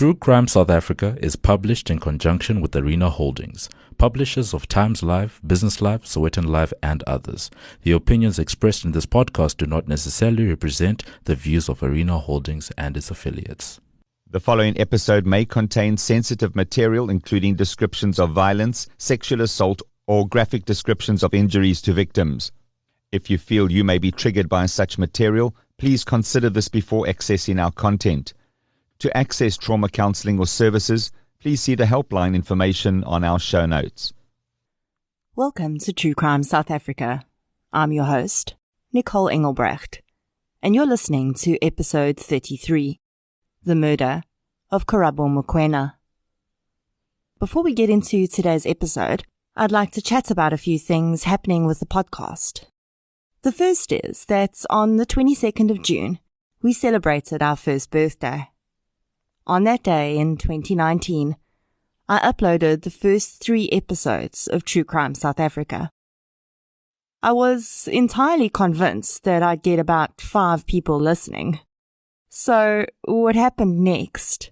True Crime South Africa is published in conjunction with Arena Holdings, publishers of Times Live, Business Live, Sowetan Live, and others. The opinions expressed in this podcast do not necessarily represent the views of Arena Holdings and its affiliates. The following episode may contain sensitive material, including descriptions of violence, sexual assault, or graphic descriptions of injuries to victims. If you feel you may be triggered by such material, please consider this before accessing our content. To access trauma counseling or services, please see the helpline information on our show notes. Welcome to True Crime South Africa. I'm your host, Nicole Engelbrecht, and you're listening to episode 33, The Murder of Karabo Mokoena. Before we get into today's episode, I'd like to chat about a few things happening with the podcast. The first is that on the 22nd of June, we celebrated our first birthday. On that day in 2019, I uploaded the first 3 episodes of True Crime South Africa. I was entirely convinced that I'd get about 5 people listening. So what happened next?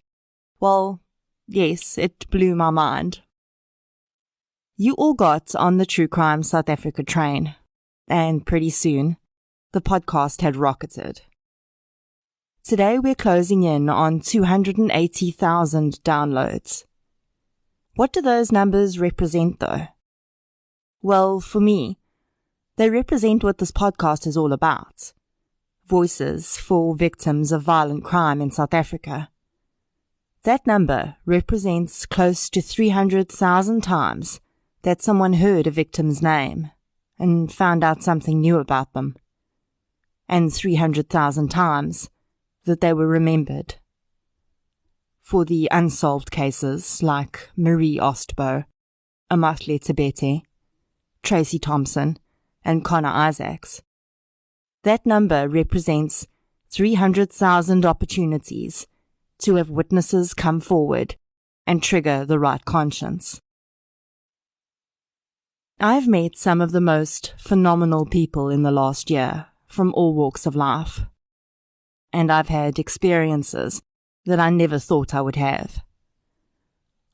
Well, yes, it blew my mind. You all got on the True Crime South Africa train, and pretty soon, the podcast had rocketed. Today we're closing in on 280,000 downloads. What do those numbers represent though? Well, for me, they represent what this podcast is all about. Voices for victims of violent crime in South Africa. That number represents close to 300,000 times that someone heard a victim's name and found out something new about them. And 300,000 times that they were remembered. For the unsolved cases like Marie Ostbo, Amahle Tebete, Tracy Thompson, and Connor Isaacs, that number represents 300,000 opportunities to have witnesses come forward and trigger the right conscience. I've met some of the most phenomenal people in the last year from all walks of life. And I've had experiences that I never thought I would have.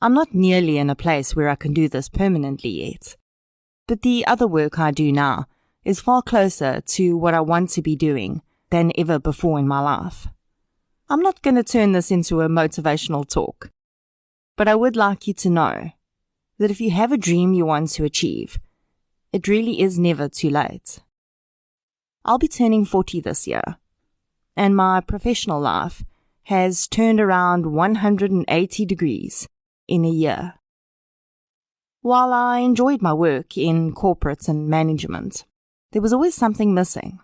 I'm not nearly in a place where I can do this permanently yet, but the other work I do now is far closer to what I want to be doing than ever before in my life. I'm not going to turn this into a motivational talk, but I would like you to know that if you have a dream you want to achieve, it really is never too late. I'll be turning 40 this year, and my professional life has turned around 180 degrees in a year. While I enjoyed my work in corporate and management, there was always something missing,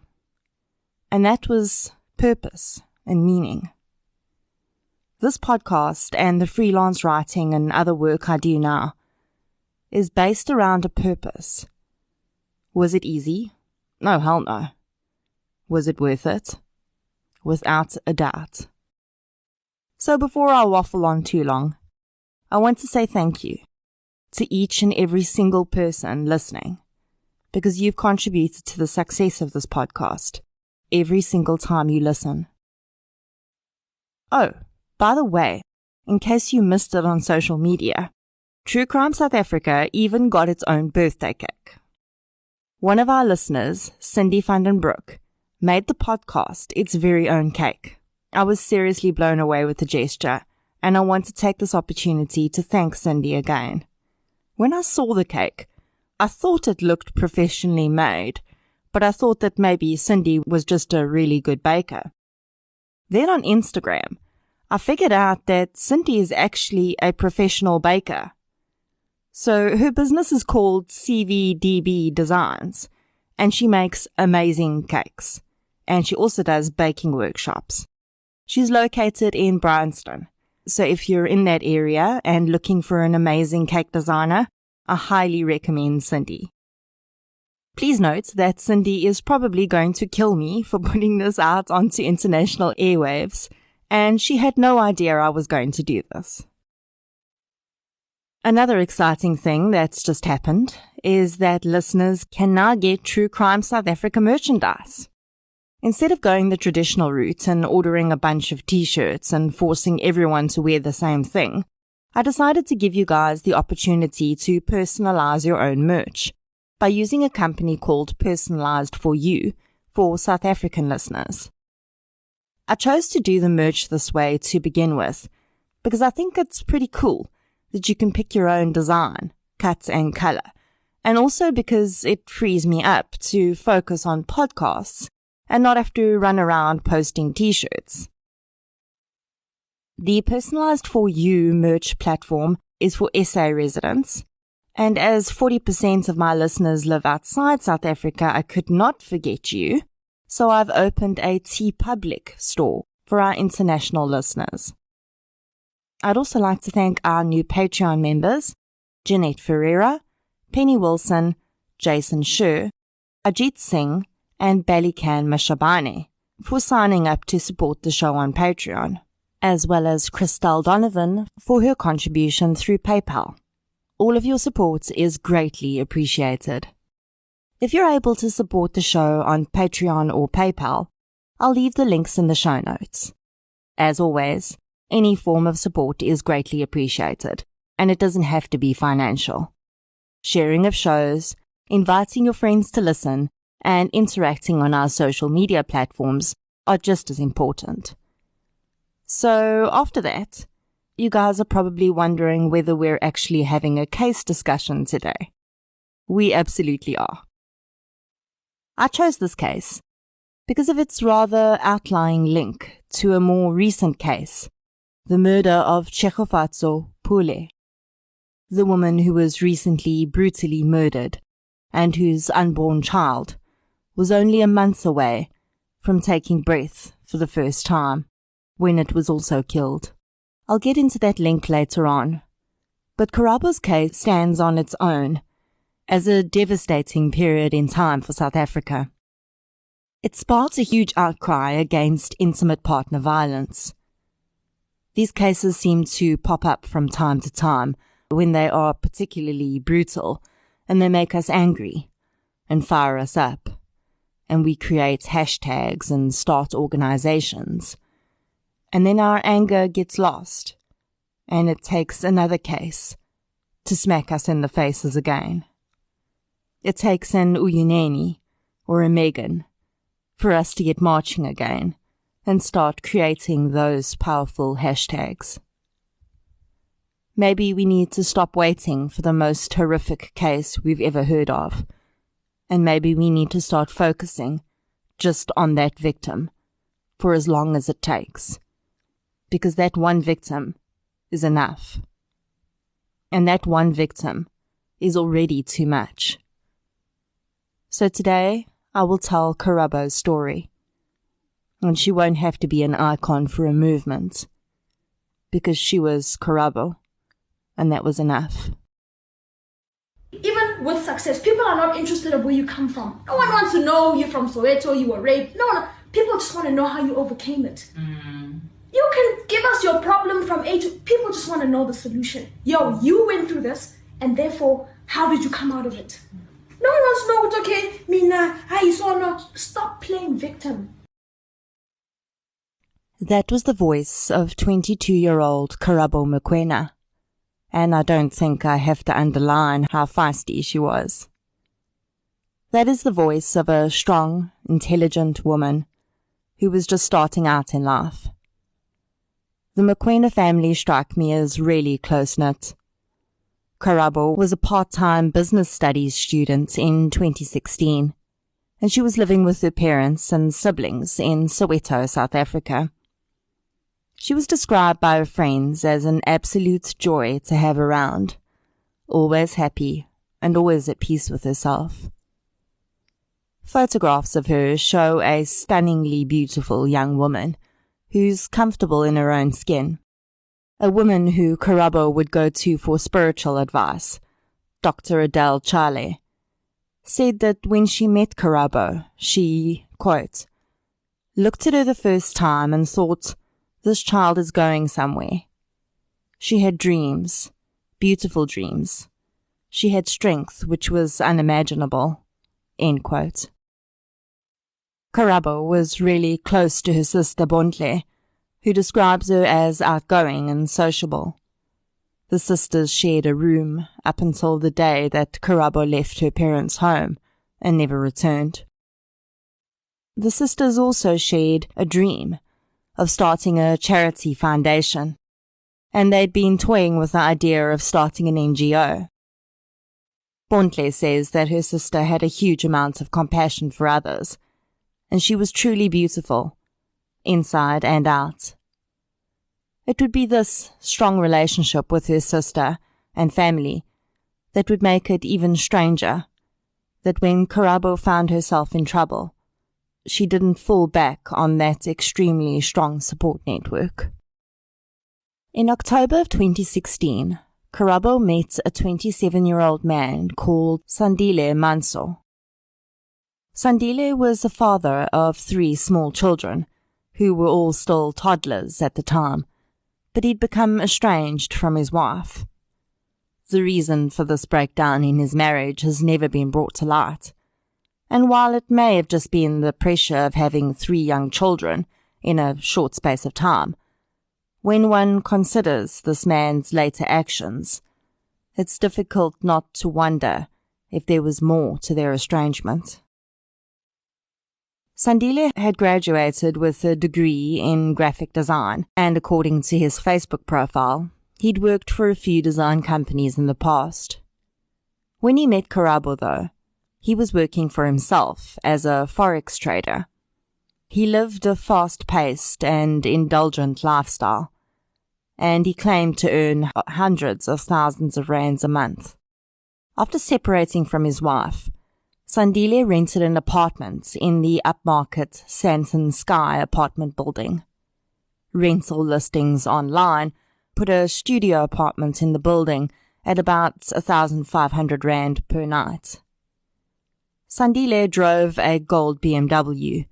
and that was purpose and meaning. This podcast and the freelance writing and other work I do now is based around a purpose. Was it easy? No, hell no. Was it worth it? Without a doubt. So before I waffle on too long, I want to say thank you to each and every single person listening, because you've contributed to the success of this podcast every single time you listen. Oh, by the way, in case you missed it on social media, True Crime South Africa even got its own birthday cake. One of our listeners, Cindy van den Broek, made the podcast its very own cake. I was seriously blown away with the gesture, and I want to take this opportunity to thank Cindy again. When I saw the cake, I thought it looked professionally made, but I thought that maybe Cindy was just a really good baker. Then on Instagram, I figured out that Cindy is actually a professional baker. So her business is called CVDB Designs, and she makes amazing cakes. And she also does baking workshops. She's located in Bryanston, so if you're in that area and looking for an amazing cake designer, I highly recommend Cindy. Please note that Cindy is probably going to kill me for putting this out onto international airwaves, and she had no idea I was going to do this. Another exciting thing that's just happened is that listeners can now get True Crime South Africa merchandise. Instead of going the traditional route and ordering a bunch of t-shirts and forcing everyone to wear the same thing, I decided to give you guys the opportunity to personalize your own merch by using a company called Personalized for You for South African listeners. I chose to do the merch this way to begin with because I think it's pretty cool that you can pick your own design, cut and color, and also because it frees me up to focus on podcasts and not have to run around posting t-shirts. The Personalized for You merch platform is for SA residents, and as 40% of my listeners live outside South Africa, I could not forget you, so I've opened a TeePublic store for our international listeners. I'd also like to thank our new Patreon members, Jeanette Ferreira, Penny Wilson, Jason Sher, Ajit Singh, and Balikan Mashabane for signing up to support the show on Patreon, as well as Christelle Donovan for her contribution through PayPal. All of your support is greatly appreciated. If you're able to support the show on Patreon or PayPal, I'll leave the links in the show notes. As always, any form of support is greatly appreciated, and it doesn't have to be financial. Sharing of shows, inviting your friends to listen, and interacting on our social media platforms are just as important. So after that, you guys are probably wondering whether we're actually having a case discussion today. We absolutely are. I chose this case because of its rather outlying link to a more recent case, the murder of Tshegofatso Pule, the woman who was recently brutally murdered and whose unborn child was only a month away from taking breath for the first time when it was also killed. I'll get into that link later on, but Karabo's case stands on its own as a devastating period in time for South Africa. It sparked a huge outcry against intimate partner violence. These cases seem to pop up from time to time when they are particularly brutal and they make us angry and fire us up, and we create hashtags and start organizations. And then our anger gets lost, and it takes another case to smack us in the faces again. It takes an Uyuneni or a Megan for us to get marching again and start creating those powerful hashtags. Maybe we need to stop waiting for the most horrific case we've ever heard of, and maybe we need to start focusing just on that victim for as long as it takes. Because that one victim is enough. And that one victim is already too much. So today, I will tell Karabo's story. And she won't have to be an icon for a movement. Because she was Karabo. And that was enough. Even with success, people are not interested in where you come from. No one wants to know you're from Soweto, you were raped. No. People just want to know how you overcame it. You can give us your problem from A to... People just want to know the solution. Yo, you went through this, and therefore, how did you come out of it? No one wants to know it's okay. Mina, how you saw no. Stop playing victim. That was the voice of 22-year-old Karabo Mokoena. And I don't think I have to underline how feisty she was. That is the voice of a strong, intelligent woman who was just starting out in life. The Mokoena family strike me as really close-knit. Karabo was a part-time business studies student in 2016, and she was living with her parents and siblings in Soweto, South Africa. She was described by her friends as an absolute joy to have around, always happy and always at peace with herself. Photographs of her show a stunningly beautiful young woman who's comfortable in her own skin. A woman who Karabo would go to for spiritual advice, Dr. Adele Chale, said that when she met Karabo, she, quote, looked at her the first time and thought, this child is going somewhere. She had dreams, beautiful dreams. She had strength which was unimaginable, end quote. Karabo was really close to her sister Bontle, who describes her as outgoing and sociable. The sisters shared a room up until the day that Karabo left her parents' home and never returned. The sisters also shared a dream of starting a charity foundation, and they'd been toying with the idea of starting an NGO. Bontle says that her sister had a huge amount of compassion for others, and she was truly beautiful, inside and out. It would be this strong relationship with her sister and family that would make it even stranger that when Karabo found herself in trouble, she didn't fall back on that extremely strong support network. In October of 2016, Karabo met a 27-year-old man called Sandile Manso. Sandile was the father of 3 small children, who were all still toddlers at the time, but he'd become estranged from his wife. The reason for this breakdown in his marriage has never been brought to light, and while it may have just been the pressure of having 3 young children in a short space of time, when one considers this man's later actions, it's difficult not to wonder if there was more to their estrangement. Sandile had graduated with a degree in graphic design, and according to his Facebook profile, he'd worked for a few design companies in the past. When he met Karabo, though, he was working for himself as a forex trader. He lived a fast-paced and indulgent lifestyle, and he claimed to earn hundreds of thousands of rands a month. After separating from his wife, Sandile rented an apartment in the upmarket Santon Sky apartment building. Rental listings online put a studio apartment in the building at about 1,500 rand per night. Sandile drove a gold BMW,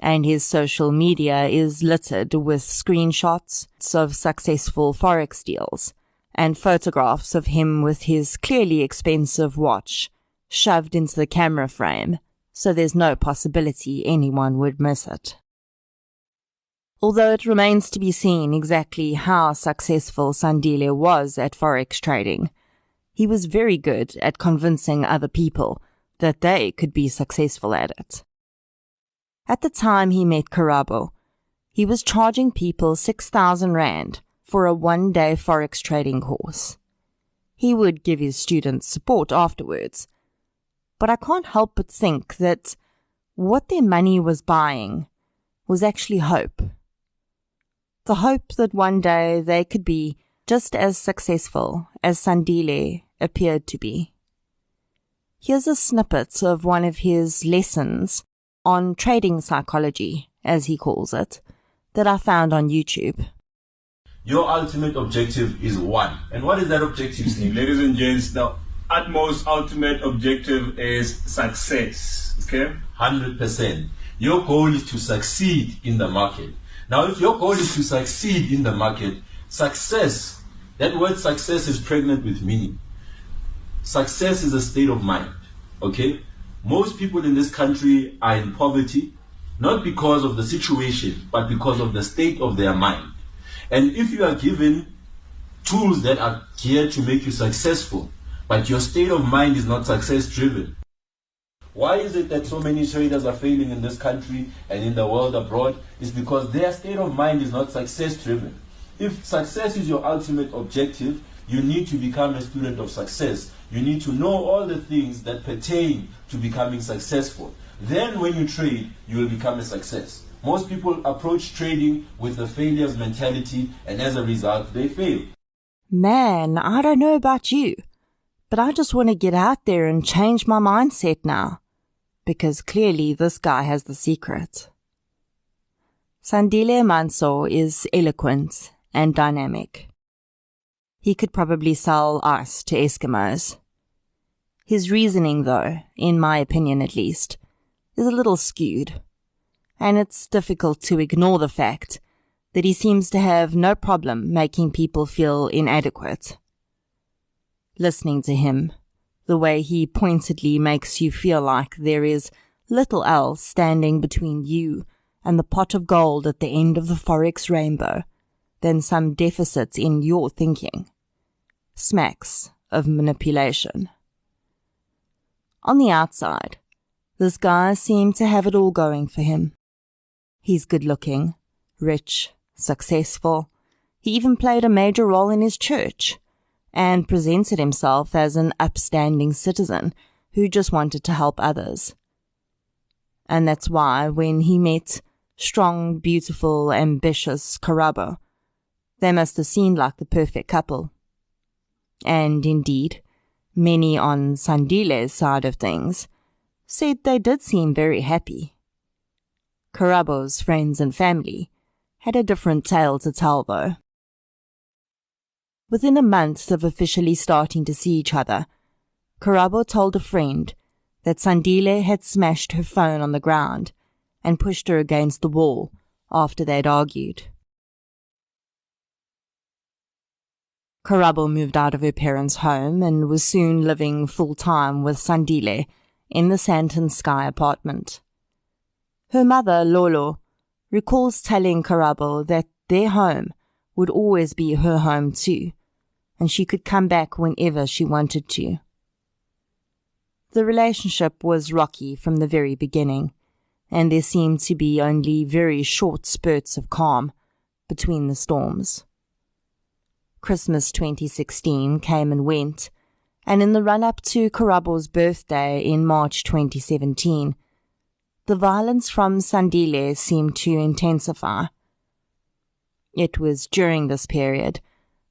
and his social media is littered with screenshots of successful forex deals and photographs of him with his clearly expensive watch shoved into the camera frame, so there's no possibility anyone would miss it. Although it remains to be seen exactly how successful Sandile was at forex trading, he was very good at convincing other people that they could be successful at it. At the time he met Karabo, he was charging people 6,000 rand for a one-day forex trading course. He would give his students support afterwards, but I can't help but think that what their money was buying was actually hope. The hope that one day they could be just as successful as Sandile appeared to be. Here's a snippet of one of his lessons on trading psychology, as he calls it, that I found on YouTube. Your ultimate objective is one. And what is that objective, Steve? Ladies and gents, the utmost ultimate objective is success. Okay? 100%. Your goal is to succeed in the market. Now, if your goal is to succeed in the market, success, that word success is pregnant with meaning. Success is a state of mind. Okay? Most people in this country are in poverty, not because of the situation, but because of the state of their mind. And if you are given tools that are geared to make you successful, but your state of mind is not success-driven, why is it that so many traders are failing in this country and in the world abroad? It's because their state of mind is not success-driven. If success is your ultimate objective, you need to become a student of success. You need to know all the things that pertain to becoming successful. Then when you trade, you will become a success. Most people approach trading with a failures mentality, and as a result, they fail. Man, I don't know about you, but I just want to get out there and change my mindset now, because clearly this guy has the secret. Sandile Manso is eloquent and dynamic. He could probably sell ice to Eskimos. His reasoning, though, in my opinion at least, is a little skewed, and it's difficult to ignore the fact that he seems to have no problem making people feel inadequate. Listening to him, the way he pointedly makes you feel like there is little else standing between you and the pot of gold at the end of the forex rainbow than some deficits in your thinking. Smacks of manipulation. On the outside, this guy seemed to have it all going for him. He's good-looking, rich, successful. He even played a major role in his church and presented himself as an upstanding citizen who just wanted to help others. And that's why when he met strong, beautiful, ambitious Karabo, they must have seemed like the perfect couple. And indeed, many on Sandile's side of things said they did seem very happy. Karabo's friends and family had a different tale to tell, though. Within a month of officially starting to see each other, Karabo told a friend that Sandile had smashed her phone on the ground and pushed her against the wall after they'd argued. Karabo moved out of her parents' home and was soon living full-time with Sandile in the Sand Sky apartment. Her mother, Lolo, recalls telling Karabo that their home would always be her home too, and she could come back whenever she wanted to. The relationship was rocky from the very beginning, and there seemed to be only very short spurts of calm between the storms. Christmas 2016 came and went, and in the run-up to Karabo's birthday in March 2017, the violence from Sandile seemed to intensify. It was during this period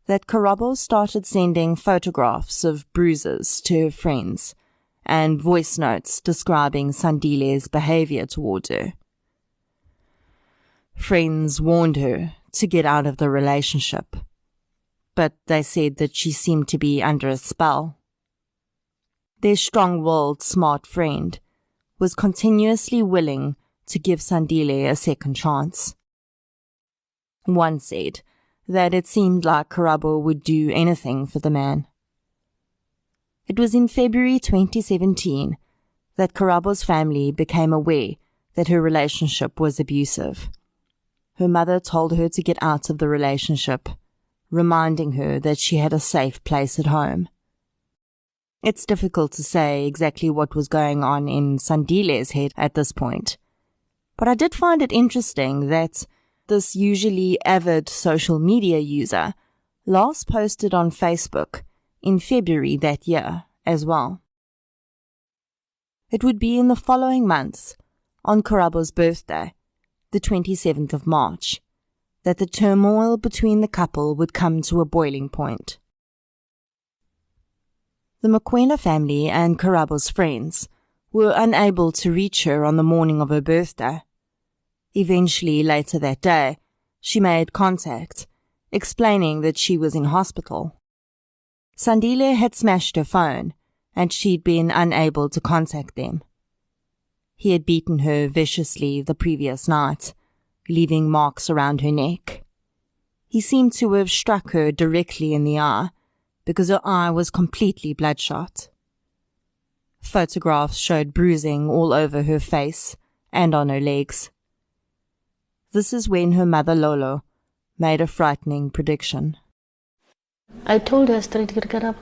that Karabo started sending photographs of bruises to her friends and voice notes describing Sandile's behavior toward her. Friends warned her to get out of the relationship, but they said that she seemed to be under a spell. Their strong-willed, smart friend was continuously willing to give Sandile a second chance. One said that it seemed like Karabo would do anything for the man. It was in February 2017 that Karabo's family became aware that her relationship was abusive. Her mother told her to get out of the relationship, reminding her that she had a safe place at home. It's difficult to say exactly what was going on in Sandile's head at this point, but I did find it interesting that this usually avid social media user last posted on Facebook in February that year as well. It would be in the following months, on Karabo's birthday, the 27th of March, that the turmoil between the couple would come to a boiling point. The Mokoena family and Karabo's friends were unable to reach her on the morning of her birthday. Eventually, later that day, she made contact, explaining that she was in hospital. Sandile had smashed her phone, and she'd been unable to contact them. He had beaten her viciously the previous night, leaving marks around her neck. He seemed to have struck her directly in the eye, because her eye was completely bloodshot. Photographs showed bruising all over her face and on her legs. This is when her mother Lolo made a frightening prediction. I told her straight, Karabo,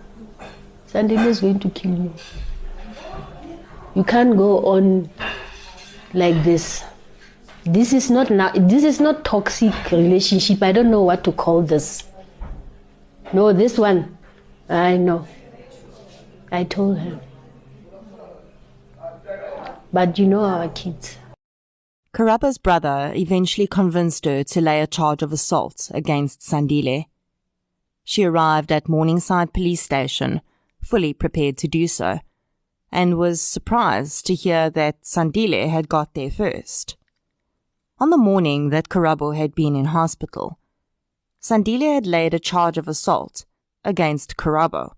Sandile is going to kill you. You can't go on like this. This is not toxic relationship. I don't know what to call this. No, this one, I know. I told her. But you know our kids. Karabo's brother eventually convinced her to lay a charge of assault against Sandile. She arrived at Morningside Police Station, fully prepared to do so, and was surprised to hear that Sandile had got there first. On the morning that Karabo had been in hospital, Sandile had laid a charge of assault against Karabo,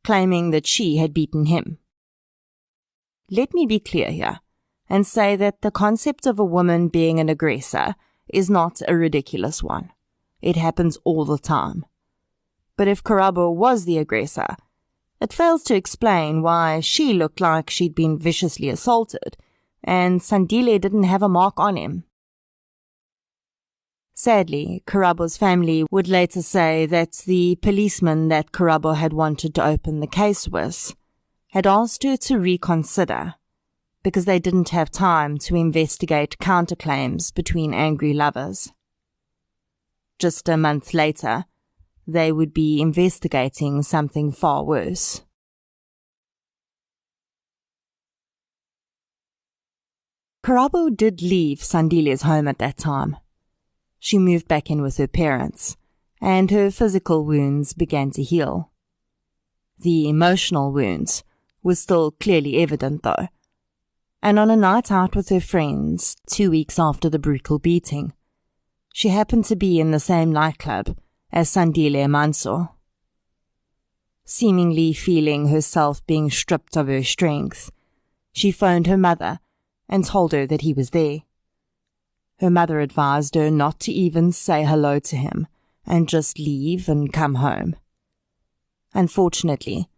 claiming that she had beaten him. Let me be clear here and say that the concept of a woman being an aggressor is not a ridiculous one. It happens all the time. But if Karabo was the aggressor, it fails to explain why she looked like she'd been viciously assaulted and Sandile didn't have a mark on him. Sadly, Karabo's family would later say that the policeman that Karabo had wanted to open the case with had asked her to reconsider because they didn't have time to investigate counterclaims between angry lovers. Just a month later, they would be investigating something far worse. Karabo did leave Sandile's home at that time. She moved back in with her parents, and her physical wounds began to heal. The emotional wounds were still clearly evident though, and on a night out with her friends 2 weeks after the brutal beating, she happened to be in the same nightclub as Sandile Manso. Seemingly feeling herself being stripped of her strength, she phoned her mother and told her that he was there. Her mother advised her not to even say hello to him and just leave and come home. Unfortunately,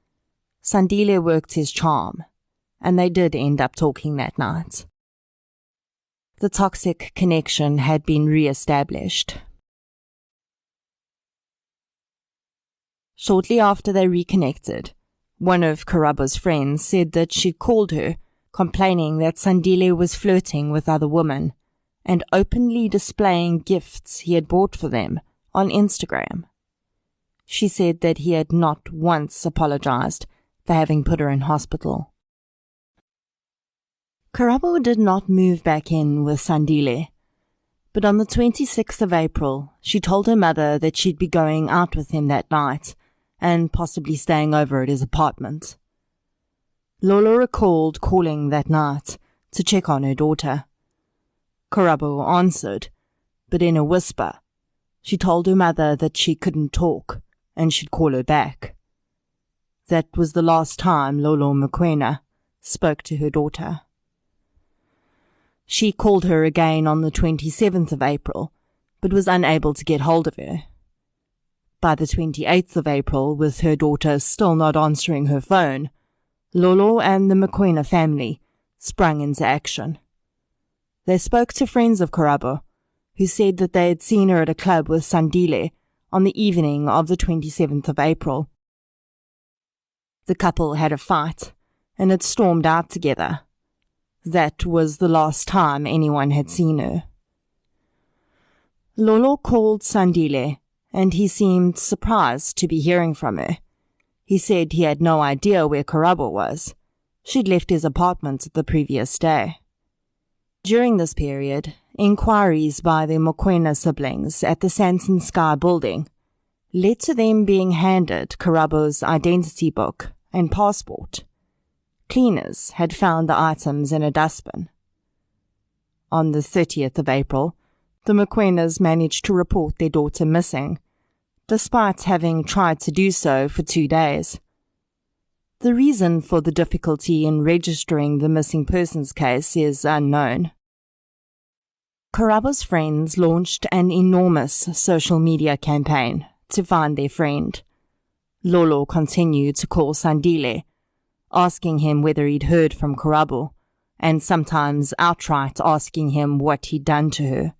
Sandile worked his charm, and they did end up talking that night. The toxic connection had been re-established. Shortly after they reconnected, one of Karabo's friends said that she'd called her, complaining that Sandile was flirting with other women and openly displaying gifts he had bought for them on Instagram. She said that he had not once apologized for having put her in hospital. Karabo did not move back in with Sandile, but on the 26th of April, she told her mother that she'd be going out with him that night and possibly staying over at his apartment. Lolo recalled calling that night to check on her daughter. Karabo answered, but in a whisper. She told her mother that she couldn't talk and she'd call her back. That was the last time Lolo Mokoena spoke to her daughter. She called her again on the 27th of April, but was unable to get hold of her. By the 28th of April, with her daughter still not answering her phone, Lolo and the Mokoena family sprung into action. They spoke to friends of Karabo, who said that they had seen her at a club with Sandile on the evening of the 27th of April. The couple had a fight and had stormed out together. That was the last time anyone had seen her. Lolo called Sandile, and he seemed surprised to be hearing from her. He said he had no idea where Karabo was. She'd left his apartment the previous day. During this period, inquiries by the Mokoena siblings at the Sanson Sky building led to them being handed Karabo's identity book and passport. Cleaners had found the items in a dustbin. On the 30th of April, the Mokoenas managed to report their daughter missing, despite having tried to do so for 2 days. The reason for the difficulty in registering the missing persons case is unknown. Karabo's friends launched an enormous social media campaign to find their friend. Lolo continued to call Sandile, asking him whether he'd heard from Karabo, and sometimes outright asking him what he'd done to her.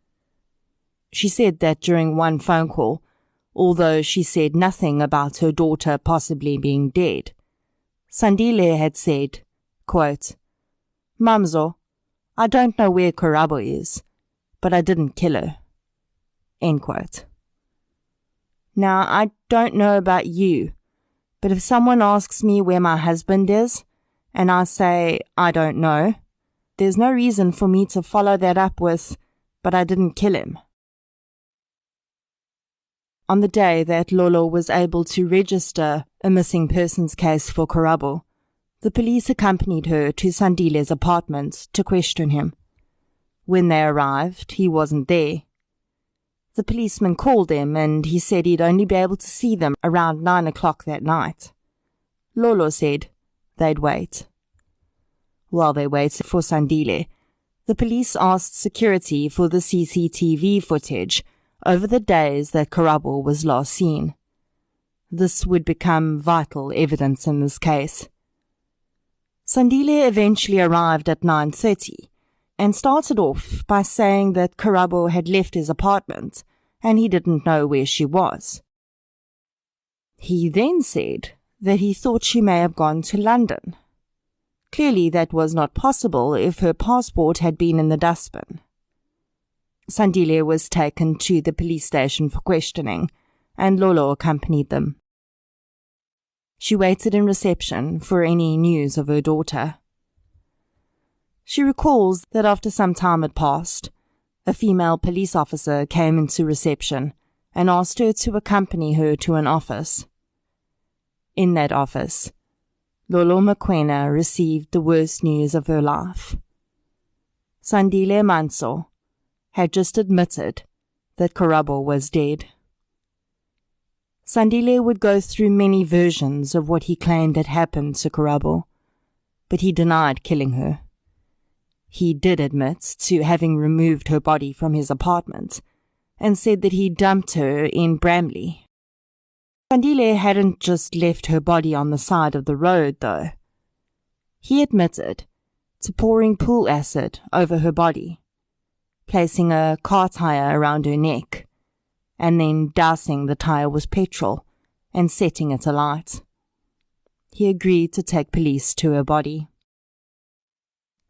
She said that during one phone call, although she said nothing about her daughter possibly being dead, Sandile had said, quote, "Mamzo, I don't know where Karabo is, but I didn't kill her." End quote. Now, I don't know about you, but if someone asks me where my husband is, and I say, I don't know, there's no reason for me to follow that up with, but I didn't kill him. On the day that Lolo was able to register a missing persons case for Karabo, the police accompanied her to Sandile's apartment to question him. When they arrived, he wasn't there. The policeman called him and he said he'd only be able to see them around 9 o'clock that night. Lolo said they'd wait. While they waited for Sandile, the police asked security for the CCTV footage over the days that Karabo was last seen. This would become vital evidence in this case. Sandile eventually arrived at 9:30 and started off by saying that Karabo had left his apartment and he didn't know where she was. He then said that he thought she may have gone to London. Clearly that was not possible if her passport had been in the dustbin. Sandile was taken to the police station for questioning, and Lolo accompanied them. She waited in reception for any news of her daughter. She recalls that after some time had passed, a female police officer came into reception and asked her to accompany her to an office. In that office, Lolo Mokoena received the worst news of her life. Sandile Manso had just admitted that Karabo was dead. Sandile would go through many versions of what he claimed had happened to Karabo, but he denied killing her. He did admit to having removed her body from his apartment and said that he dumped her in Bramley. Sandile hadn't just left her body on the side of the road, though. He admitted to pouring pool acid over her body, placing a car tire around her neck, and then dousing the tire with petrol and setting it alight. He agreed to take police to her body.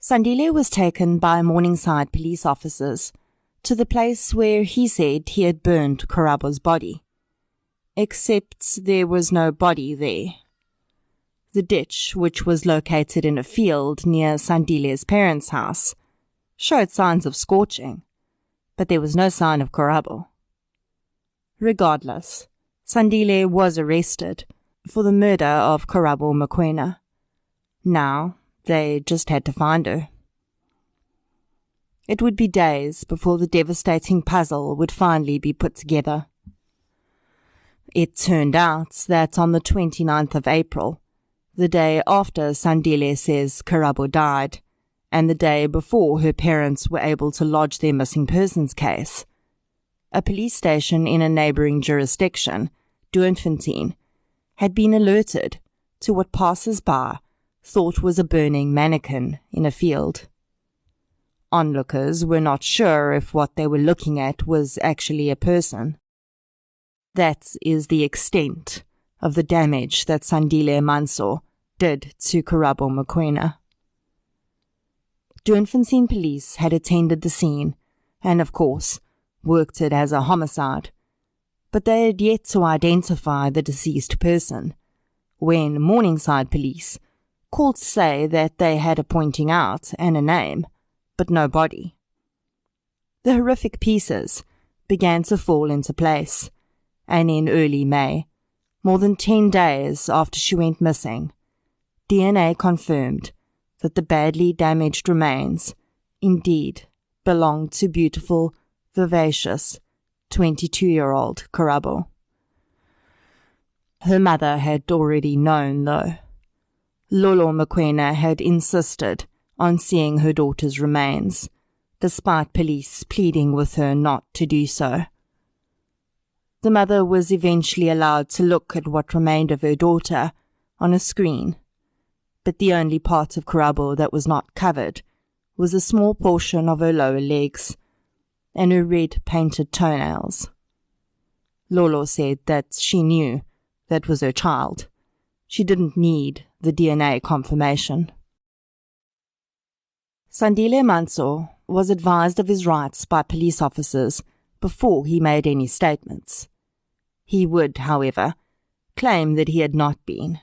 Sandile was taken by Morningside police officers to the place where he said he had burned Karabo's body, except there was no body there. The ditch, which was located in a field near Sandile's parents' house, showed signs of scorching, but there was no sign of Karabo. Regardless, Sandile was arrested for the murder of Karabo Mokoena. Now, they just had to find her. It would be days before the devastating puzzle would finally be put together. It turned out that on the 29th of April, the day after Sandile says Karabo died, and the day before her parents were able to lodge their missing persons case, a police station in a neighbouring jurisdiction, Doornfontein, had been alerted to what passers-by thought was a burning mannequin in a field. Onlookers were not sure if what they were looking at was actually a person. That is the extent of the damage that Sandile Manso did to Karabo Mokoena. Doornfontein police had attended the scene and, of course, worked it as a homicide, but they had yet to identify the deceased person when Morningside police called to say that they had a pointing out and a name, but no body. The horrific pieces began to fall into place, and in early May, more than 10 days after she went missing, DNA confirmed that the badly damaged remains indeed belonged to beautiful, vivacious 22-year-old Karabo. Her mother had already known, though. Lolo Mokoena had insisted on seeing her daughter's remains, despite police pleading with her not to do so. The mother was eventually allowed to look at what remained of her daughter on a screen, but the only part of Karabo that was not covered was a small portion of her lower legs and her red painted toenails. Lolo said that she knew that was her child. She didn't need the DNA confirmation. Sandile Manso was advised of his rights by police officers before he made any statements. He would, however, claim that he had not been.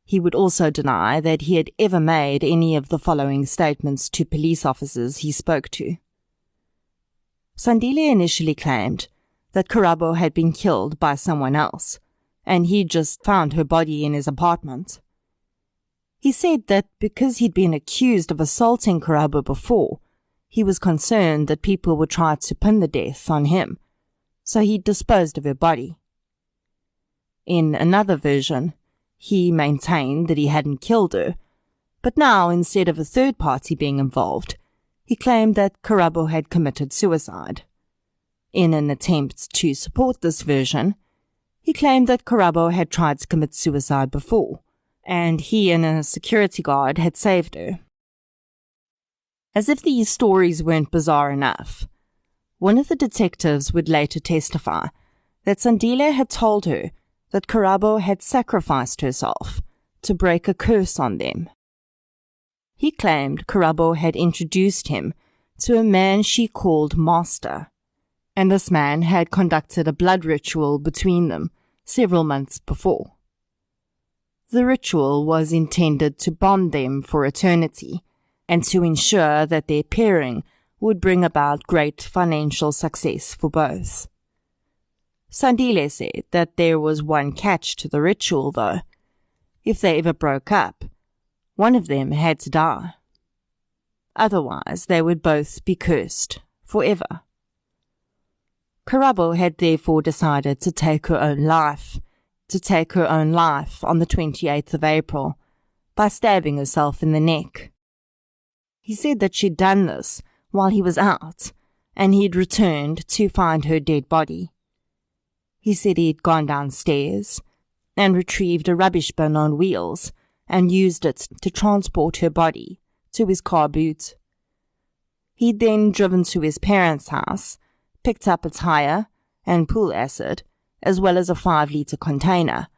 He would also deny that he had ever made any of the following statements to police officers he spoke to. Sandile initially claimed that Karabo had been killed by someone else, and he just found her body in his apartment. He said that because he'd been accused of assaulting Karabo before, he was concerned that people would try to pin the death on him, so he disposed of her body. In another version, he maintained that he hadn't killed her, but now, instead of a third party being involved, he claimed that Karabo had committed suicide. In an attempt to support this version, he claimed that Karabo had tried to commit suicide before, and he and a security guard had saved her. As if these stories weren't bizarre enough, one of the detectives would later testify that Sandile had told her that Karabo had sacrificed herself to break a curse on them. He claimed Karabo had introduced him to a man she called Master, and this man had conducted a blood ritual between them several months before. The ritual was intended to bond them for eternity and to ensure that their pairing would bring about great financial success for both. Sandile said that there was one catch to the ritual, though. If they ever broke up, one of them had to die. Otherwise, they would both be cursed forever. Karabo had therefore decided to take her own life on the 28th of April by stabbing herself in the neck. He said that she'd done this while he was out, and he'd returned to find her dead body. He said he'd gone downstairs and retrieved a rubbish bin on wheels and used it to transport her body to his car boot. He'd then driven to his parents' house, picked up a tire and pool acid, as well as a 5-litre container,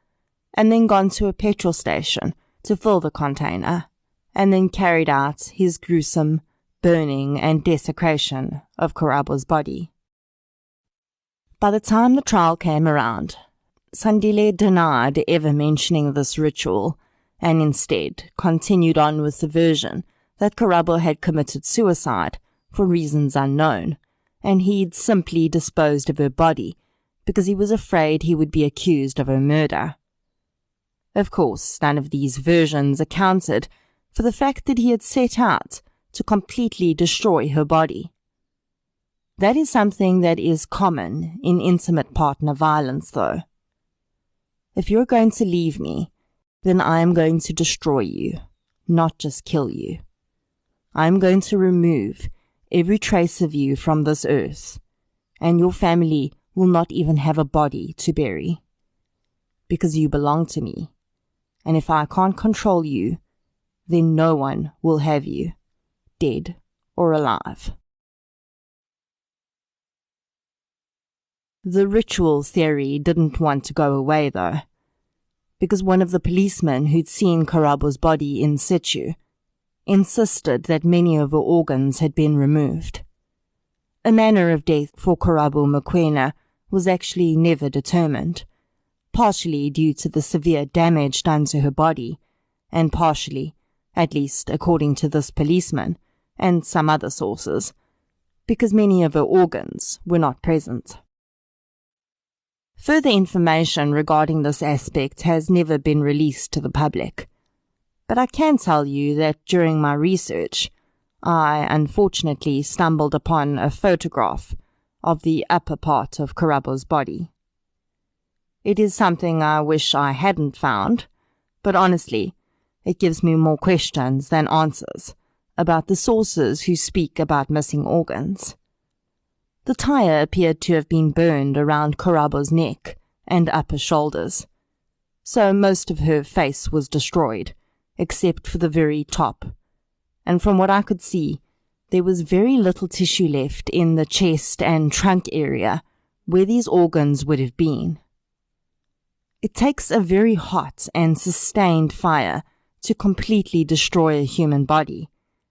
and then gone to a petrol station to fill the container, and then carried out his gruesome burning and desecration of Karabo's body. By the time the trial came around, Sandile denied ever mentioning this ritual and instead continued on with the version that Karabo had committed suicide for reasons unknown, and he'd simply disposed of her body because he was afraid he would be accused of her murder. Of course, none of these versions accounted for the fact that he had set out to completely destroy her body. That is something that is common in intimate partner violence, though. If you're going to leave me, then I am going to destroy you, not just kill you. I am going to remove every trace of you from this earth, and your family will not even have a body to bury, because you belong to me, and if I can't control you, then no one will have you, dead or alive. The ritual theory didn't want to go away, though, because one of the policemen who'd seen Karabo's body in situ insisted that many of her organs had been removed. A manner of death for Karabo Mokoena was actually never determined, partially due to the severe damage done to her body, and partially, at least according to this policeman and some other sources, because many of her organs were not present. Further information regarding this aspect has never been released to the public, but I can tell you that during my research, I unfortunately stumbled upon a photograph of the upper part of Karabo's body. It is something I wish I hadn't found, but honestly, it gives me more questions than answers about the sources who speak about missing organs. The tire appeared to have been burned around Karabo's neck and upper shoulders, so most of her face was destroyed, except for the very top, and from what I could see, there was very little tissue left in the chest and trunk area where these organs would have been. It takes a very hot and sustained fire to completely destroy a human body,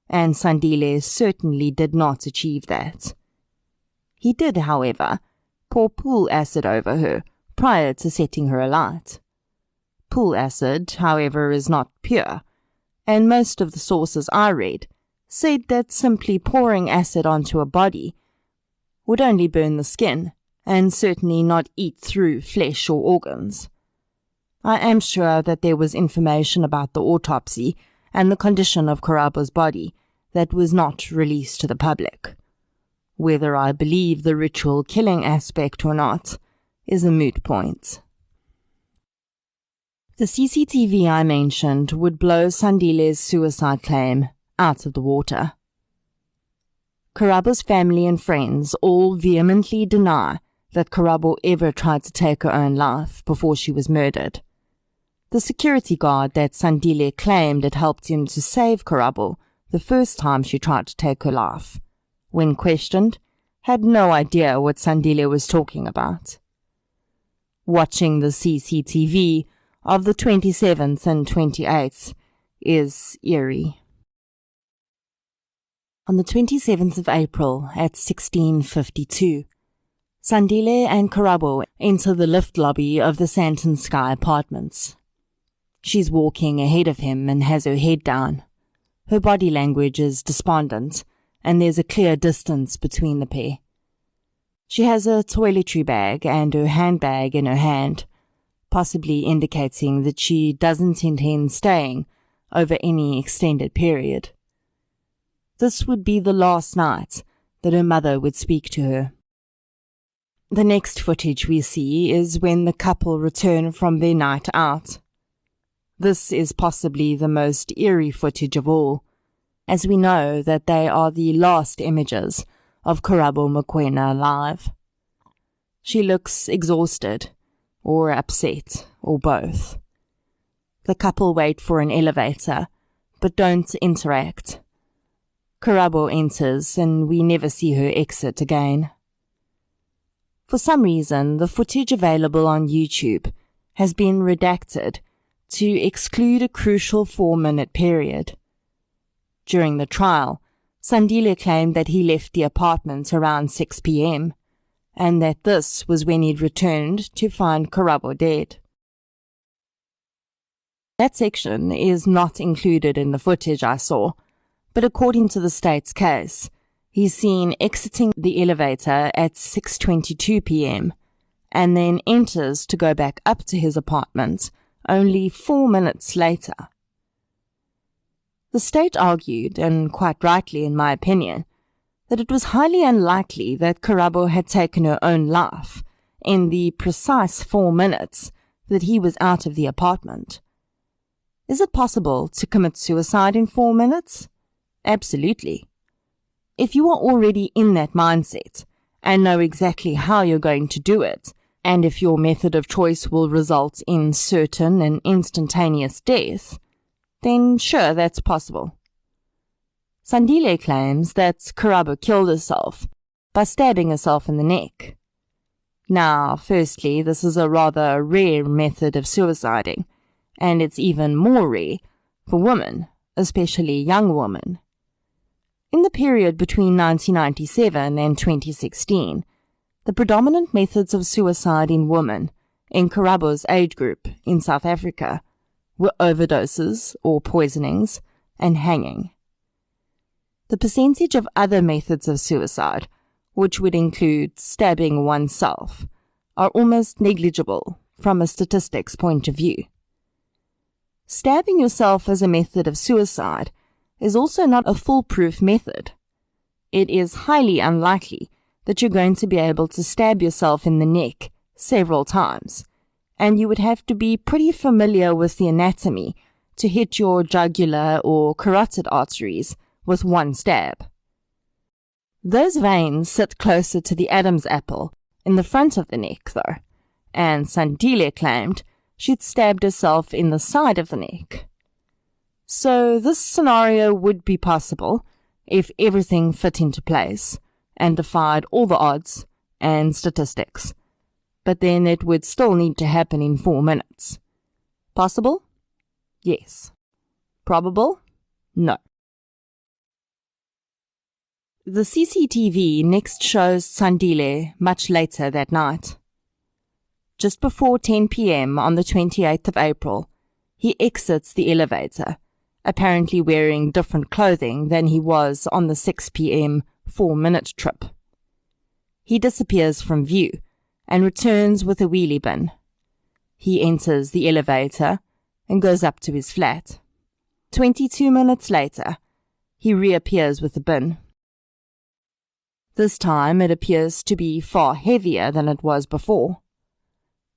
and Sandile certainly did not achieve that. He did, however, pour pool acid over her prior to setting her alight. Pool acid, however, is not pure, and most of the sources I read said that simply pouring acid onto a body would only burn the skin and certainly not eat through flesh or organs. I am sure that there was information about the autopsy and the condition of Karabo's body that was not released to the public. Whether I believe the ritual killing aspect or not is a moot point. The CCTV I mentioned would blow Sandile's suicide claim out of the water. Karabo's family and friends all vehemently deny that Karabo ever tried to take her own life before she was murdered. The security guard that Sandile claimed had helped him to save Karabo the first time she tried to take her life, when questioned, had no idea what Sandile was talking about. Watching the CCTV of the 27th and 28th is eerie. On the 27th of April at 16:52, Sandile and Karabo enter the lift lobby of the Santon Sky Apartments. She's walking ahead of him and has her head down. Her body language is despondent, and there's a clear distance between the pair. She has a toiletry bag and her handbag in her hand, possibly indicating that she doesn't intend staying over any extended period. This would be the last night that her mother would speak to her. The next footage we see is when the couple return from their night out. This is possibly the most eerie footage of all, as we know that they are the last images of Karabo Mokoena alive. She looks exhausted, or upset, or both. The couple wait for an elevator, but don't interact. Karabo enters, and we never see her exit again. For some reason, the footage available on YouTube has been redacted to exclude a crucial 4-minute period. During the trial, Sandile claimed that he left the apartment around 6 p.m, and that this was when he'd returned to find Karabo dead. That section is not included in the footage I saw, but according to the state's case, he's seen exiting the elevator at 6:22 p.m. and then enters to go back up to his apartment only 4 minutes later. The state argued, and quite rightly in my opinion, that it was highly unlikely that Karabo had taken her own life in the precise 4 minutes that he was out of the apartment. Is it possible to commit suicide in 4 minutes? Absolutely. If you are already in that mindset and know exactly how you're going to do it, and if your method of choice will result in certain and instantaneous death, then sure, that's possible. Sandile claims that Karabo killed herself by stabbing herself in the neck. Now, firstly, this is a rather rare method of suiciding, and it's even more rare for women, especially young women. In the period between 1997 and 2016, the predominant methods of suicide in women in Karabo's age group in South Africa were overdoses or poisonings and hanging. The percentage of other methods of suicide, which would include stabbing oneself, are almost negligible from a statistics point of view. Stabbing yourself as a method of suicide is also not a foolproof method. It is highly unlikely that you're going to be able to stab yourself in the neck several times, and you would have to be pretty familiar with the anatomy to hit your jugular or carotid arteries with one stab. Those veins sit closer to the Adam's apple in the front of the neck, though, and Sandile claimed she'd stabbed herself in the side of the neck. So this scenario would be possible if everything fit into place and defied all the odds and statistics, but then it would still need to happen in 4 minutes. Possible? Yes. Probable? No. The CCTV next shows Sandile much later that night. Just before 10 p.m. on the 28th of April, he exits the elevator, apparently wearing different clothing than he was on the 6 p.m. 4-minute trip. He disappears from view and returns with a wheelie bin. He enters the elevator and goes up to his flat. 22 minutes later, he reappears with the bin. This time it appears to be far heavier than it was before.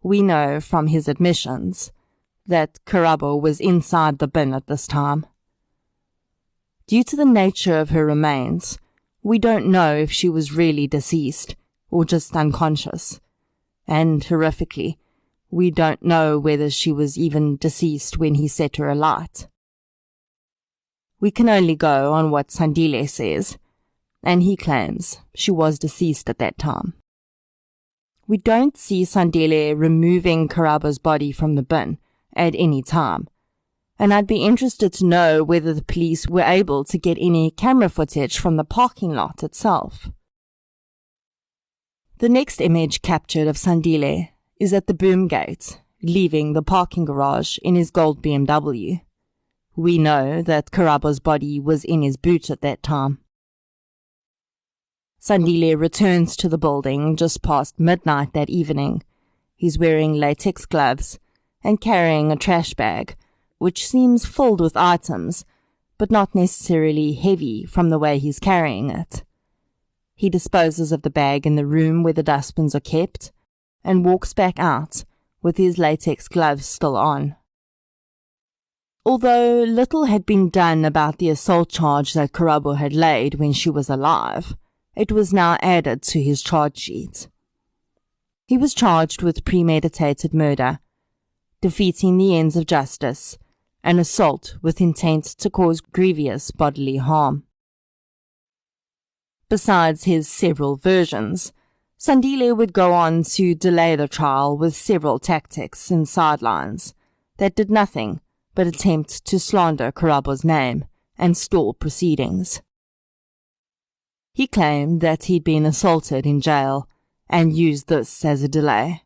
We know from his admissions that Karabo was inside the bin at this time. Due to the nature of her remains, we don't know if she was really deceased or just unconscious, and horrifically, we don't know whether she was even deceased when he set her alight. We can only go on what Sandile says, and he claims she was deceased at that time. We don't see Sandile removing Karabo's body from the bin at any time, and I'd be interested to know whether the police were able to get any camera footage from the parking lot itself. The next image captured of Sandile is at the boom gate, leaving the parking garage in his gold BMW. We know that Karabo's body was in his boot at that time. Sandile returns to the building just past midnight that evening. He's wearing latex gloves and carrying a trash bag, which seems filled with items, but not necessarily heavy from the way he's carrying it. He disposes of the bag in the room where the dustbins are kept and walks back out with his latex gloves still on. Although little had been done about the assault charge that Karabo had laid when she was alive, it was now added to his charge sheet. He was charged with premeditated murder, defeating the ends of justice, and assault with intent to cause grievous bodily harm. Besides his several versions, Sandile would go on to delay the trial with several tactics and sidelines that did nothing but attempt to slander Karabo's name and stall proceedings. He claimed that he'd been assaulted in jail and used this as a delay.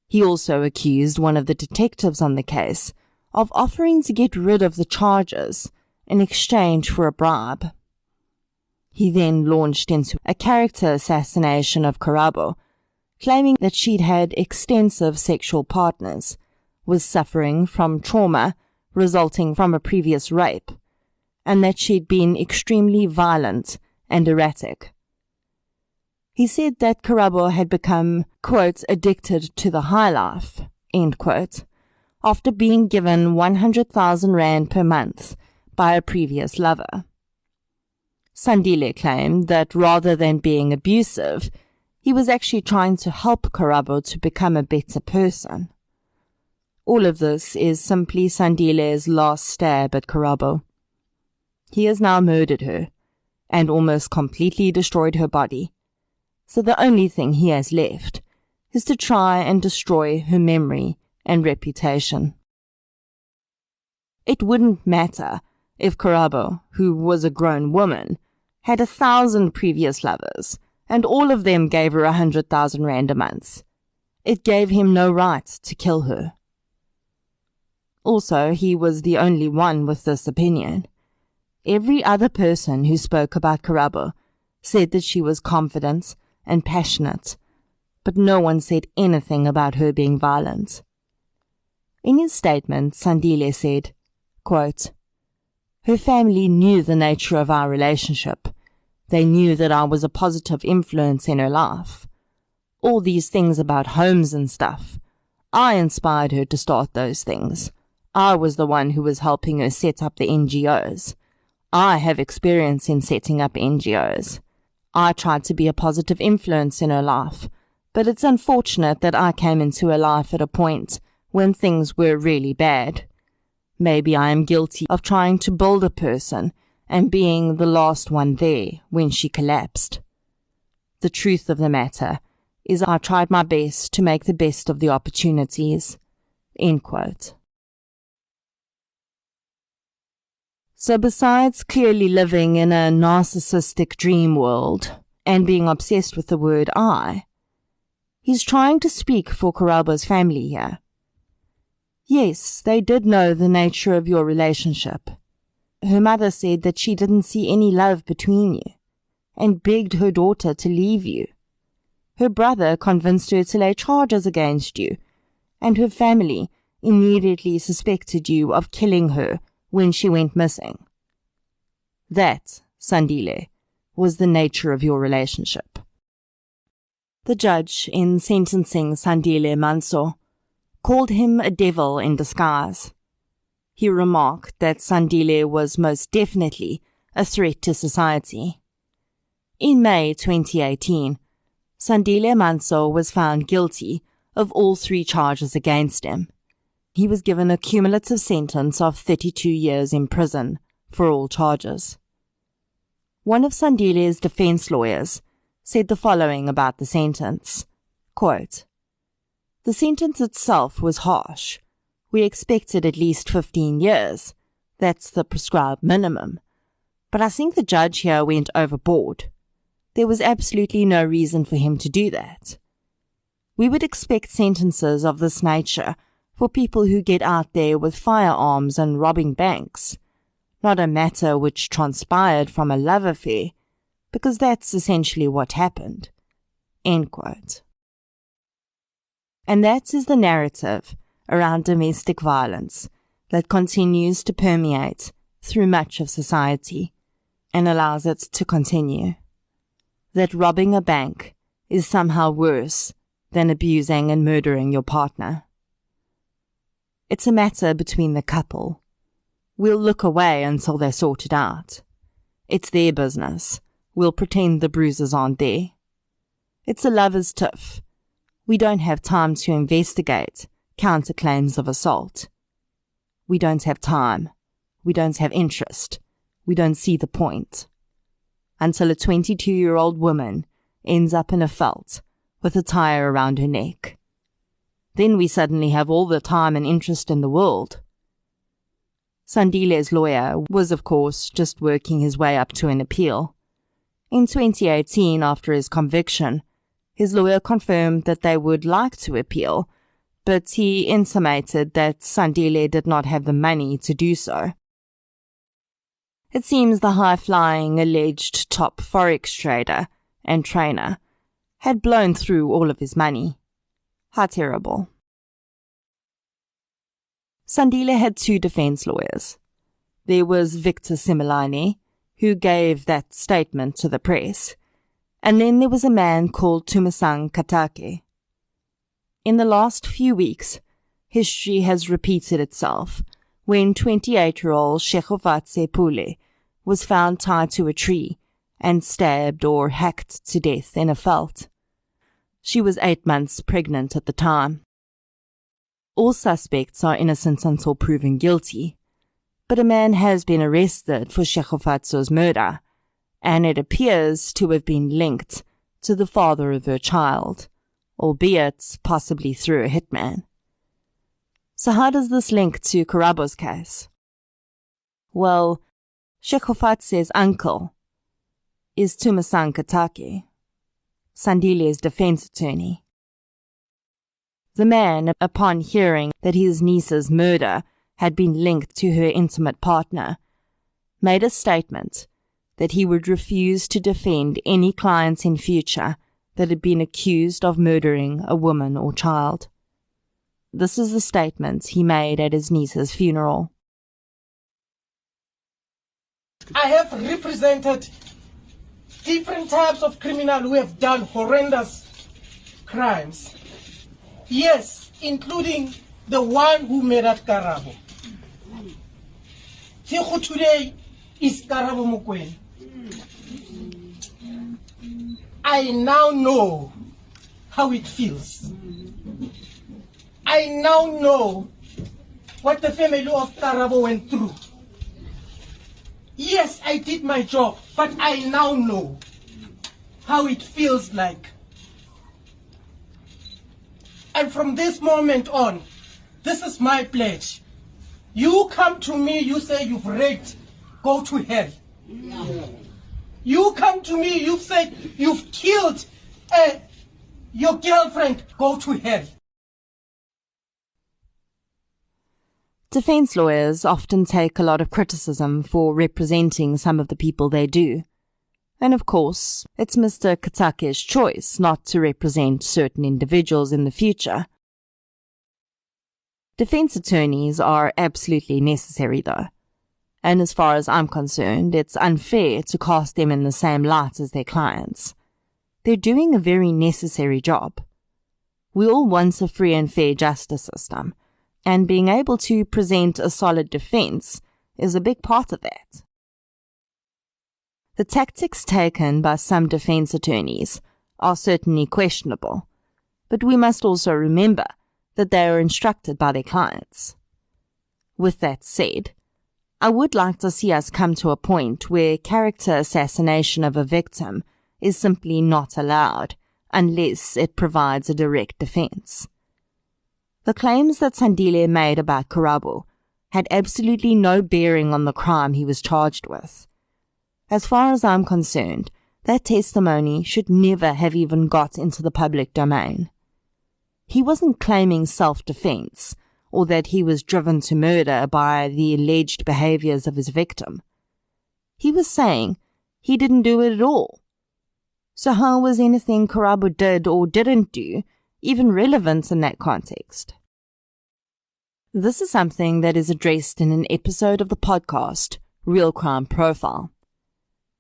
He also accused one of the detectives on the case of offering to get rid of the charges in exchange for a bribe. He then launched into a character assassination of Karabo, claiming that she'd had extensive sexual partners, was suffering from trauma resulting from a previous rape, and that she'd been extremely violent and erratic. He said that Karabo had become, quote, addicted to the high life, end quote, after being given 100,000 rand per month by a previous lover. Sandile claimed that rather than being abusive, he was actually trying to help Karabo to become a better person. All of this is simply Sandile's last stab at Karabo. He has now murdered her and almost completely destroyed her body, so the only thing he has left is to try and destroy her memory and reputation. It wouldn't matter if Karabo, who was a grown woman, had 1,000 previous lovers, and all of them gave her 100,000 rand a month. It gave him no right to kill her. Also, he was the only one with this opinion. Every other person who spoke about Karabo said that she was confident and passionate, but no one said anything about her being violent. In his statement, Sandile said, quote, "Her family knew the nature of our relationship. They knew that I was a positive influence in her life. All these things about homes and stuff. I inspired her to start those things. I was the one who was helping her set up the NGOs. I have experience in setting up NGOs. I tried to be a positive influence in her life, but it's unfortunate that I came into her life at a point when things were really bad. Maybe I am guilty of trying to build a person and being the last one there when she collapsed. The truth of the matter is I tried my best to make the best of the opportunities." End quote. So besides clearly living in a narcissistic dream world and being obsessed with the word I, he's trying to speak for Karabo's family here. Yes, they did know the nature of your relationship. Her mother said that she didn't see any love between you and begged her daughter to leave you. Her brother convinced her to lay charges against you, and her family immediately suspected you of killing her when she went missing. That, Sandile, was the nature of your relationship. The judge, in sentencing Sandile Manso, called him a devil in disguise. He remarked that Sandile was most definitely a threat to society. In May 2018, Sandile Manso was found guilty of all 3 charges against him. He was given a cumulative sentence of 32 years in prison for all charges. One of Sandile's defense lawyers said the following about the sentence, quote, "The sentence itself was harsh. We expected at least 15 years. That's the prescribed minimum. But I think the judge here went overboard. There was absolutely no reason for him to do that. We would expect sentences of this nature for people who get out there with firearms and robbing banks, not a matter which transpired from a love affair, because that's essentially what happened." End quote. And that is the narrative around domestic violence that continues to permeate through much of society and allows it to continue. That robbing a bank is somehow worse than abusing and murdering your partner. It's a matter between the couple. We'll look away until they're sorted out. It's their business. We'll pretend the bruises aren't there. It's a lover's tiff. We don't have time to investigate counterclaims of assault. We don't have time. We don't have interest. We don't see the point. Until a 22-year-old woman ends up in a felt with a tire around her neck. Then we suddenly have all the time and interest in the world. Sandile's lawyer was, of course, just working his way up to an appeal. In 2018, after his conviction, his lawyer confirmed that they would like to appeal, but he intimated that Sandile did not have the money to do so. It seems the high-flying alleged top forex trader and trainer had blown through all of his money. How terrible. Sandile had two defense lawyers. There was Victor Similani, who gave that statement to the press, and then there was a man called Tumasang Katake. In the last few weeks, history has repeated itself when 28-year-old Shekovatse Pule was found tied to a tree and stabbed or hacked to death in a veld. She was 8 months pregnant at the time. All suspects are innocent until proven guilty, but a man has been arrested for Shekovatse's murder, and it appears to have been linked to the father of her child, albeit possibly through a hitman. So how does this link to Karabo's case? Well, Shekovatse's uncle is Tumasang Katake, Sandile's defense attorney. The man, upon hearing that his niece's murder had been linked to her intimate partner, made a statement that he would refuse to defend any clients in future that had been accused of murdering a woman or child. This is the statement he made at his niece's funeral. I have represented different types of criminals who have done horrendous crimes. Yes, including the one who murdered Karabo. Tigo today is Karabo Mokoena. I now know how it feels. I now know what the family of Karabo went through. Yes, I did my job, but I now know how it feels like. And from this moment on, this is my pledge. You come to me, you say you've raped, go to hell. You come to me, you say you've killed your girlfriend, go to hell. Defense lawyers often take a lot of criticism for representing some of the people they do. And of course, it's Mr. Katake's choice not to represent certain individuals in the future. Defense attorneys are absolutely necessary though. And as far as I'm concerned, it's unfair to cast them in the same light as their clients. They're doing a very necessary job. We all want a free and fair justice system, and being able to present a solid defense is a big part of that. The tactics taken by some defense attorneys are certainly questionable, but we must also remember that they are instructed by their clients. With that said, I would like to see us come to a point where character assassination of a victim is simply not allowed, unless it provides a direct defense. The claims that Sandile made about Karabo had absolutely no bearing on the crime he was charged with. As far as I'm concerned, that testimony should never have even got into the public domain. He wasn't claiming self-defense, or that he was driven to murder by the alleged behaviors of his victim. He was saying he didn't do it at all. So how was anything Karabo did or didn't do even relevant in that context? This is something that is addressed in an episode of the podcast, Real Crime Profile.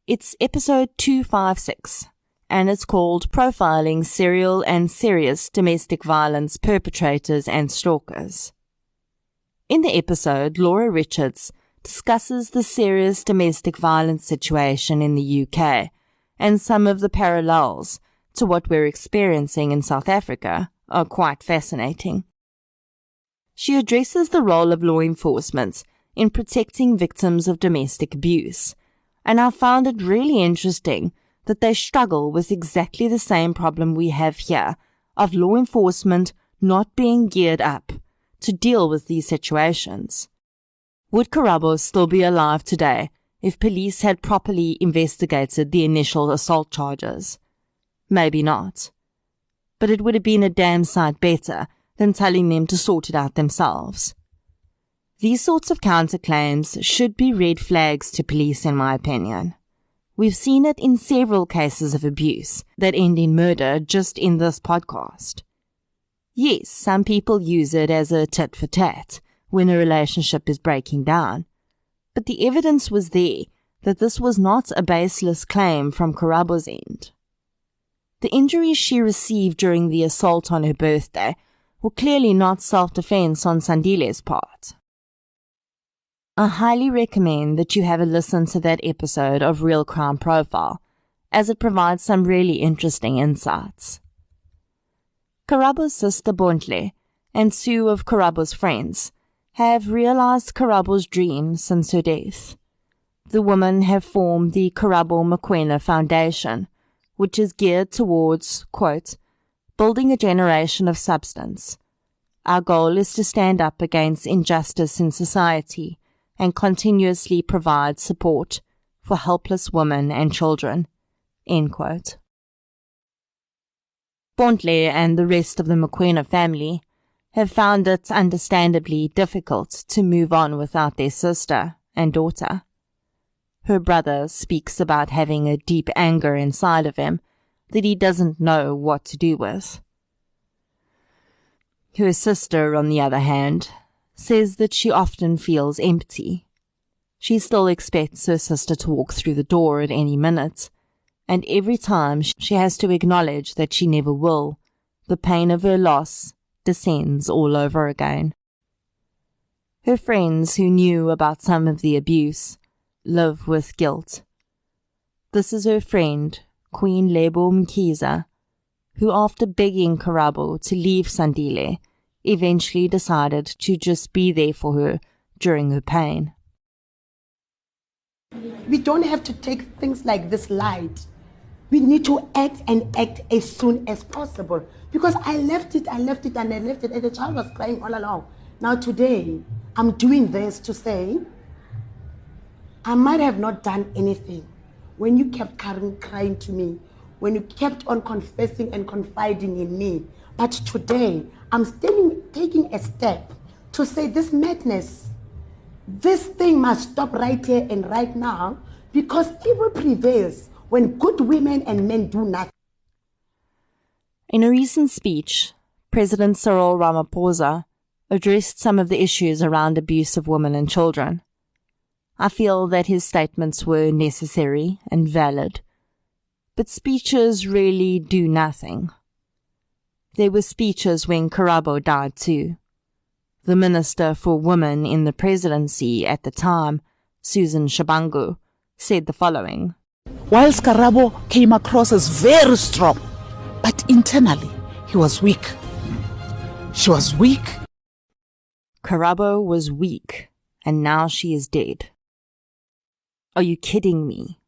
It's episode 256, and it's called Profiling Serial and Serious Domestic Violence Perpetrators and Stalkers. In the episode, Laura Richards discusses the serious domestic violence situation in the UK and some of the parallels to what we're experiencing in South Africa are quite fascinating. She addresses the role of law enforcement in protecting victims of domestic abuse, and I found it really interesting that they struggle with exactly the same problem we have here of law enforcement not being geared up to deal with these situations. Would Karabo still be alive today if police had properly investigated the initial assault charges? Maybe not. But it would have been a damn sight better than telling them to sort it out themselves. These sorts of counterclaims should be red flags to police, in my opinion. We've seen it in several cases of abuse that end in murder just in this podcast. Yes, some people use it as a tit for tat when a relationship is breaking down, but the evidence was there that this was not a baseless claim from Karabo's end. The injuries she received during the assault on her birthday were clearly not self-defense on Sandile's part. I highly recommend that you have a listen to that episode of Real Crime Profile, as it provides some really interesting insights. Karabo's sister Bontle and two of Karabo's friends have realized Karabo's dream since her death. The women have formed the Karabo Mokoena Foundation, which is geared towards, quote, building a generation of substance. Our goal is to stand up against injustice in society and continuously provide support for helpless women and children, end quote. Bontle and the rest of the Mokoena family have found it understandably difficult to move on without their sister and daughter. Her brother speaks about having a deep anger inside of him that he doesn't know what to do with. Her sister, on the other hand, says that she often feels empty. She still expects her sister to walk through the door at any minute, and every time she has to acknowledge that she never will, the pain of her loss descends all over again. Her friends who knew about some of the abuse live with guilt. This is her friend, Queen Lebo Mkiza, who after begging Karabo to leave Sandile, eventually decided to just be there for her during her pain. We don't have to take things like this light. We need to act and act as soon as possible. Because I left it, and the child was crying all along. Now today, I'm doing this to say, I might have not done anything. When you kept crying to me, when you kept on confessing and confiding in me. But today, I'm taking a step to say this madness, this thing must stop right here and right now, because evil prevails when good women and men do nothing. In a recent speech, President Cyril Ramaphosa addressed some of the issues around abuse of women and children. I feel that his statements were necessary and valid, but speeches really do nothing. There were speeches when Karabo died too. The Minister for Women in the presidency at the time, Susan Shabangu, said the following. Whilst Karabo came across as very strong, but internally he was weak. She was weak. Karabo was weak, and now she is dead. Are you kidding me?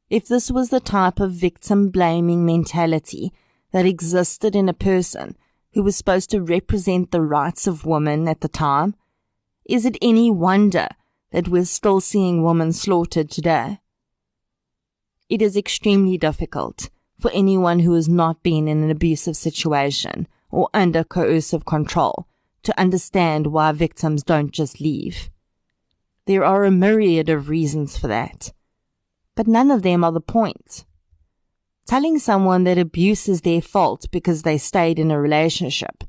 If this was the type of victim-blaming mentality that existed in a person who was supposed to represent the rights of women at the time, is it any wonder that we're still seeing women slaughtered today? It is extremely difficult for anyone who has not been in an abusive situation or under coercive control to understand why victims don't just leave. There are a myriad of reasons for that, but none of them are the point. Telling someone that abuse is their fault because they stayed in a relationship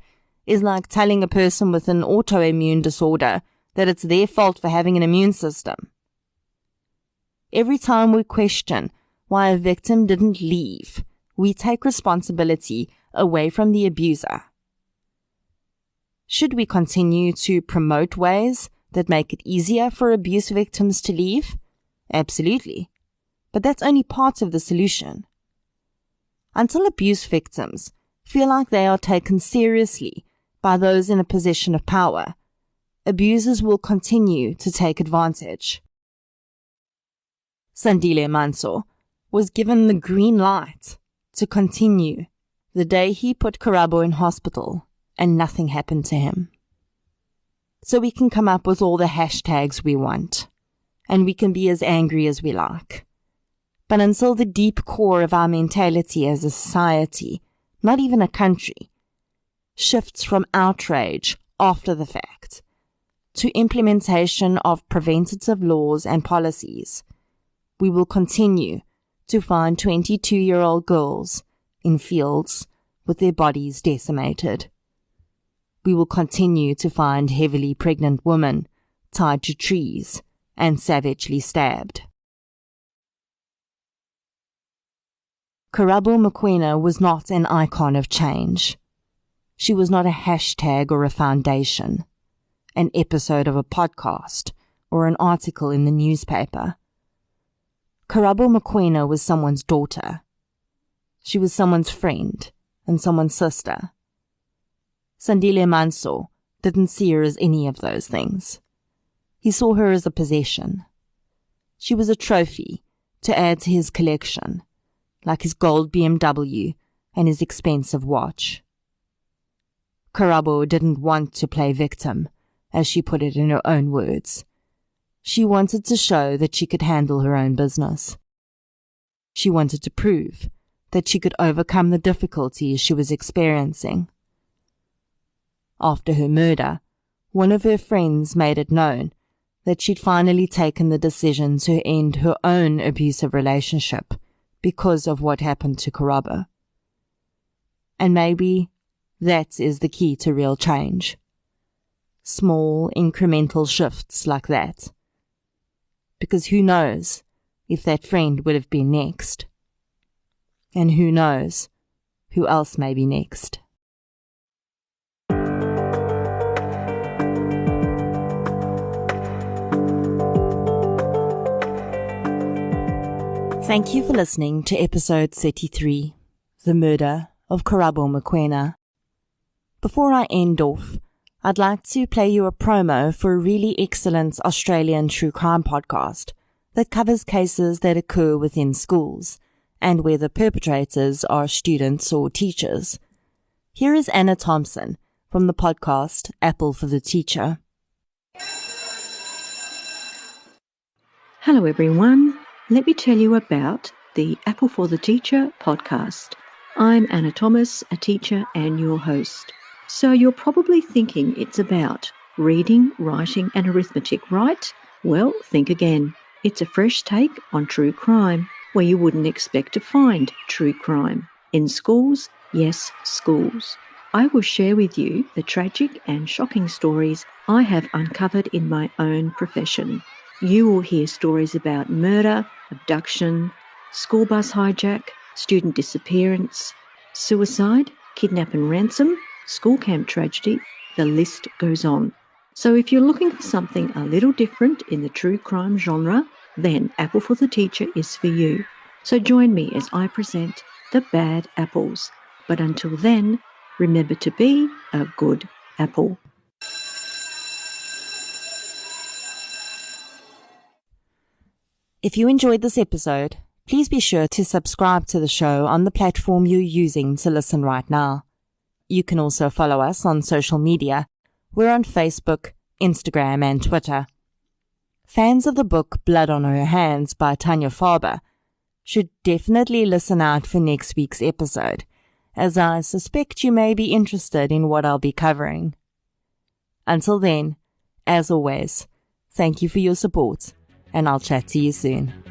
is like telling a person with an autoimmune disorder that it's their fault for having an immune system. Every time we question why a victim didn't leave, we take responsibility away from the abuser. Should we continue to promote ways that make it easier for abuse victims to leave? Absolutely. But that's only part of the solution. Until abuse victims feel like they are taken seriously by those in a position of power, abusers will continue to take advantage. Sandile Manso was given the green light to continue the day he put Karabo in hospital and nothing happened to him. So we can come up with all the hashtags we want, and we can be as angry as we like. But until the deep core of our mentality as a society, not even a country, shifts from outrage after the fact to implementation of preventative laws and policies, we will continue to find 22-year-old girls in fields with their bodies decimated. We will continue to find heavily pregnant women tied to trees and savagely stabbed. Karabo Mokoena was not an icon of change. She was not a hashtag or a foundation, an episode of a podcast, or an article in the newspaper. Karabo Mokoena was someone's daughter. She was someone's friend and someone's sister. Sandile Manso didn't see her as any of those things. He saw her as a possession. She was a trophy to add to his collection, like his gold BMW and his expensive watch. Karabo didn't want to play victim, as she put it in her own words. She wanted to show that she could handle her own business. She wanted to prove that she could overcome the difficulties she was experiencing. After her murder, one of her friends made it known that she'd finally taken the decision to end her own abusive relationship because of what happened to Karabo. And maybe that is the key to real change. Small, incremental shifts like that. Because who knows if that friend would have been next? And who knows who else may be next? Thank you for listening to episode 33, The Murder of Karabo Mokoena. Before I end off, I'd like to play you a promo for a really excellent Australian true crime podcast that covers cases that occur within schools and where the perpetrators are students or teachers. Here is Anna Thompson from the podcast Apple for the Teacher. Hello everyone. Let me tell you about the Apple for the Teacher podcast. I'm Anna Thomas, a teacher and your host. So you're probably thinking it's about reading, writing and arithmetic, right? Well, think again. It's a fresh take on true crime, where you wouldn't expect to find true crime. In schools, yes, schools. I will share with you the tragic and shocking stories I have uncovered in my own profession. You will hear stories about murder, abduction, school bus hijack, student disappearance, suicide, kidnap and ransom, school camp tragedy, the list goes on. So if you're looking for something a little different in the true crime genre, then Apple for the Teacher is for you. So join me as I present the bad apples. But until then, remember to be a good apple. If you enjoyed this episode, please be sure to subscribe to the show on the platform you're using to listen right now. You can also follow us on social media. We're on Facebook, Instagram, and Twitter. Fans of the book Blood on Her Hands by Tanya Farber should definitely listen out for next week's episode, as I suspect you may be interested in what I'll be covering. Until then, as always, thank you for your support, and I'll chat to you soon.